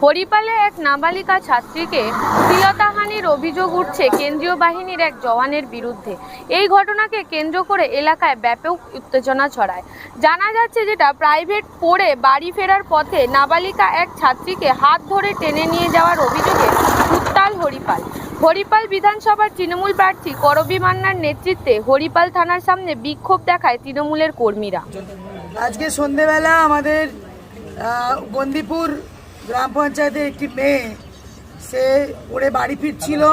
হরিপালে এক নাবালিকা ছাত্রীকে শ্লীলতাহানির অভিযোগ উঠছে কেন্দ্রীয় বাহিনীর এক জওয়ানের বিরুদ্ধে। এই ঘটনাকে কেন্দ্র করে এলাকায় ব্যাপক উত্তেজনা ছড়ায়। জানা যাচ্ছে যেটা প্রাইভেট পড়ে বাড়ি ফেরার পথে নাবালিকা এক ছাত্রীকে হাত ধরে টেনে নিয়ে যাওয়ার অভিযোগে উত্তাল হরিপাল। হরিপাল বিধানসভার তৃণমূল প্রার্থী করবী মান্নার নেতৃত্বে হরিপাল থানার সামনে বিক্ষোভ দেখায় তৃণমূলের কর্মীরা। আজকে সন্ধেবেলা আমাদের বন্দিপুর গ্রাম পঞ্চায়েতের একটি মেয়ে, সে ওরে বাড়ি ফিরছিল।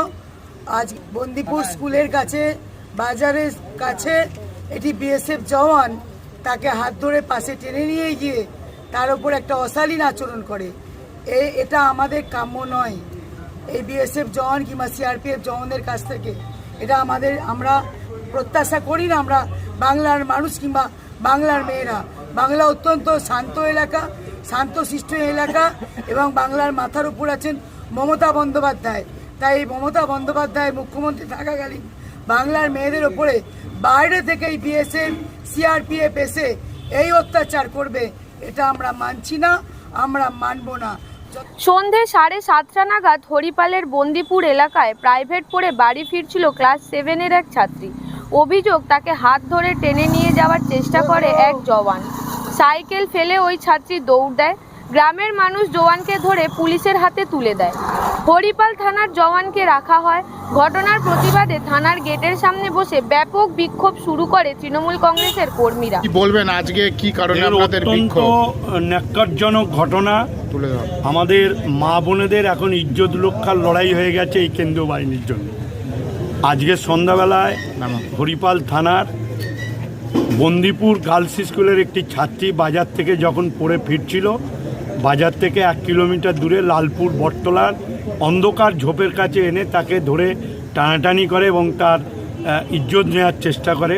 আজ বন্দিপুর স্কুলের কাছে, বাজারের কাছে এটি বিএসএফ জওয়ান তাকে হাত ধরে পাশে টেনে নিয়ে গিয়ে তার উপর একটা অশালীন আচরণ করে। এটা আমাদের কাম্য নয়। এই বিএসএফ জওয়ান কিংবা সিআরপিএফ জওয়ানদের কাছ থেকে এটা আমরা প্রত্যাশা করি না। আমরা বাংলার মানুষ কিংবা বাংলার মেয়েরা, বাংলা অত্যন্ত শান্ত এলাকা, শান্তশিষ্ট এলাকা এবং বাংলার মাথার উপর আছেন মমতা বন্দ্যোপাধ্যায়। তাই এই মমতা বন্দ্যোপাধ্যায় মুখ্যমন্ত্রী থাকাকালীন বাংলার মেয়েদের ওপরে বাইরে থেকে এই বিএসএফ সিআরপিএফ এসে এই অত্যাচার করবে, এটা আমরা মানছি না, আমরা মানব না। সন্ধে 7:30 নাগাদ হরিপালের বন্দিপুর এলাকায় প্রাইভেট পড়ে বাড়ি ফিরছিল ক্লাস 7-এর এক ছাত্রী। অভিযোগ, তাকে হাত ধরে টেনে নিয়ে যাওয়ার চেষ্টা করে এক জওয়ান। সাইকেল ফেলে ওই ছাত্রী দৌড় দেয়। গ্রামের মানুষ জওয়ানকে ধরে পুলিশের হাতে তুলে দেয়। হরিপাল থানার জওয়ানকে রাখা হয়। ঘটনার প্রতিবাদে থানার গেটের সামনে বসে ব্যাপক বিক্ষোভ শুরু করে তৃণমূল কংগ্রেসের কর্মীরা। কি বলবেন আজকে কি কারণে আপনাদের বিক্ষোভ? ন্যাক্কারজনক ঘটনা। আমাদের মা বোনেদের এখন ইজ্জত রক্ষার লড়াই হয়ে গেছে এই কেন্দ্রীয় বাহিনীর জন্য। আজকে সন্ধ্যাবেলায় হরিপাল থানার বন্দিপুর গার্লস স্কুলের একটি ছাত্রী বাজার থেকে যখন পড়ে ফিরছিল, বাজার থেকে 1 কিলোমিটার দূরে লালপুর বটতলার অন্ধকার ঝোপের কাছে এনে তাকে ধরে টানাটানি করে এবং তার ইজ্জত নেওয়ার চেষ্টা করে।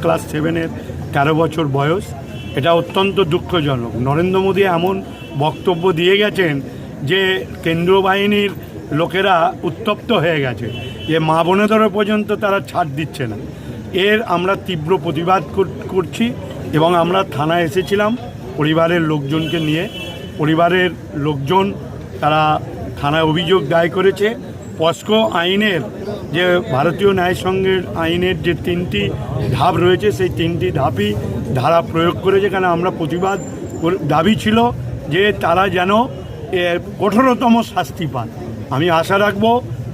ক্লাস 7-এর 13 বছর বয়স। এটা অত্যন্ত দুঃখজনক। নরেন্দ্র মোদী এমন বক্তব্য দিয়ে গেছেন যে কেন্দ্রীয় বাহিনীর লোকেরা উত্তপ্ত হয়ে গেছে, যে মা বোনেদেরও পর্যন্ত তারা ছাড় দিচ্ছে না। এর আমরা তীব্র প্রতিবাদ করছি এবং আমরা থানায় এসেছিলাম পরিবারের লোকজনকে নিয়ে। পরিবারের লোকজন তারা থানায় অভিযোগ দায় করেছে। পস্কো আইনের, যে ভারতীয় ন্যায় সংঘের আইনের যে 3টি ধাপ রয়েছে, সেই 3টি ধাপই ধারা প্রয়োগ করেছে। কারণ আমরা প্রতিবাদ দাবি ছিল যে তারা যেন এর কঠোরতম শাস্তি পান। আমি আশা রাখব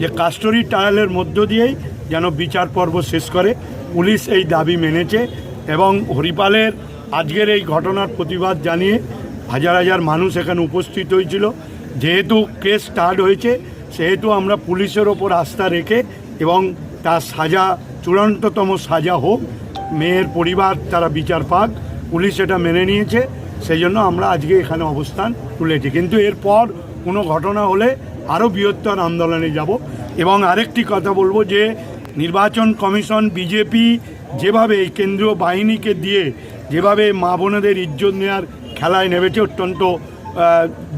যে কাস্টডি ট্রায়ালের মধ্য দিয়েই যেন বিচার পর্ব শেষ করে। পুলিশ এই দাবি মেনেছে এবং হরিপালের আজকের এই ঘটনার প্রতিবাদ জানিয়ে হাজার হাজার মানুষ এখানে উপস্থিত হয়েছিল। যেহেতু কেস স্টার্ট হয়েছে, সেহেতু আমরা পুলিশের ওপর আস্থা রেখে এবং তার সাজা, চূড়ান্ততম সাজা হোক, মেয়ের পরিবার তারা বিচার পাক, পুলিশ এটা মেনে নিয়েছে। সেই জন্য আমরা আজকে এখানে অবস্থান তুলেছি। কিন্তু এরপর কোনো ঘটনা হলে আরও বৃহত্তর আন্দোলনে যাব। এবং আরেকটি কথা বলবো যে নির্বাচন কমিশন, বিজেপি যেভাবে এই কেন্দ্রীয় বাহিনীকে দিয়ে যেভাবে মা বোনেদের ইজ্জত নেওয়ার খেলায় নেমেছে, অত্যন্ত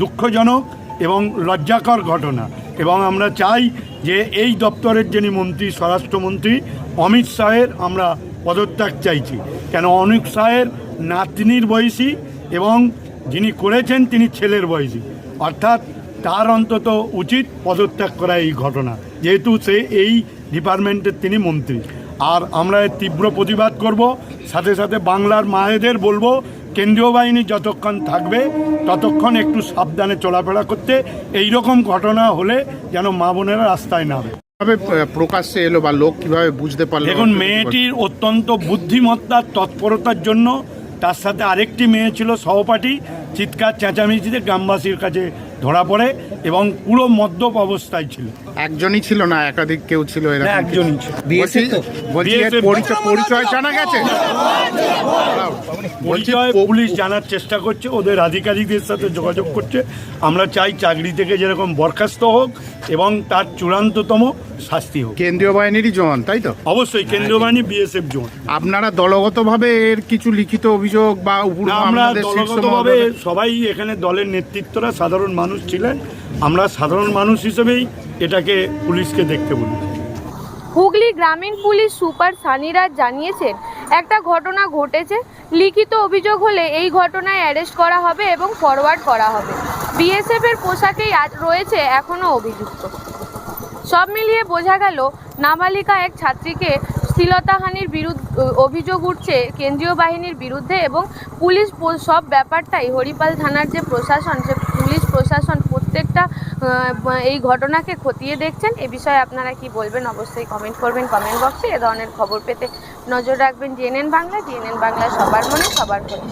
দুঃখজনক এবং লজ্জাকর ঘটনা। এবং আমরা চাই যে এই দপ্তরের যিনি মন্ত্রী, স্বরাষ্ট্রমন্ত্রী অমিত শাহের আমরা পদত্যাগ চাইছি। কেন অমিত শাহের নাতনির বয়সী এবং যিনি করেছেন তিনি ছেলের বয়সী, অর্থাৎ তার অন্তত উচিত পদত্যাগ করা এই ঘটনা, যেহেতু সে এই ডিপার্টমেন্টের তিনি মন্ত্রী। আর আমরা এর তীব্র প্রতিবাদ করব। সাথে সাথে বাংলার মায়েদের বলবো, কেন্দ্রীয় বাহিনী যতক্ষণ থাকবে ততক্ষণ একটু সাবধানে চলাফেরা করতে। এই রকম ঘটনা হলে যেন মা বোনেরা রাস্তায় নামে। প্রকাশ্যে এলো বা লোক কিভাবে বুঝতে পারলো? দেখুন, মেয়েটির অত্যন্ত বুদ্ধিমত্তার তৎপরতার জন্য তার সাথে আরেকটি মেয়ে ছিল সহপাঠী, চিৎকার চেঁচামেচিতে গ্রামবাসীর কাছে ধরা পড়ে এবং পুরো মদ্যপ অবস্থায় ছিল। একজনই ছিল না, একাধিক কেউ ছিল? একজনই ছিল। পরিচয় জানা গেছে? পরিচয় পুলিশ জানার চেষ্টা করছে, ওদের আধিকারিকদের সাথে যোগাযোগ করছে। আমরা চাই চাকরি থেকে যেরকম বরখাস্ত হোক এবং তার চূড়ান্ততম শাস্তি হোক। কেন্দ্রীয় বাহিনীরই জওয়ান, তাই তো? অবশ্যই কেন্দ্রীয় বাহিনী, বিএসএফ জওয়ান। আপনারা দলগতভাবে এর কিছু লিখিত অভিযোগ বা আমরা দলগতভাবে সবাই এখানে দলের নেতৃত্বরা সাধারণ মানুষ ছিলেন। আমরা সাধারণ মানুষ হিসেবেই এটাকে পুলিশকে দেখতে বলি। হুগলি গ্রামীণ পুলিশ সুপার সানিরাজ জানিয়েছেন, একটা ঘটনা ঘটেছে, লিখিত অভিযোগ হলে এই ঘটনায় অ্যারেস্ট করা হবে এবং ফরওয়ার্ড করা হবে। বিএসএফ এর পোশাকেই আজ রয়েছে এখনো অভিযুক্ত। সব মিলিয়ে বোঝা গেল নাবালিকা এক ছাত্রীকে শ্লীলতাহানির অভিযোগ উঠছে কেন্দ্রীয় বাহিনীর বিরুদ্ধে এবং পুলিশ সব ব্যাপারটাই হরিপাল থানার যে প্রশাসন, সে পুলিশ প্রশাসন প্রত্যেকটা এই ঘটনাকে খতিয়ে দেখছেন। এ বিষয়ে আপনারা কি বলবেন অবশ্যই কমেন্ট করবেন কমেন্ট বক্সে। এ ধরনের খবর পেতে নজর রাখবেন জিএনএন বাংলা। জিএনএন বাংলা সবার মনে সবার খবর।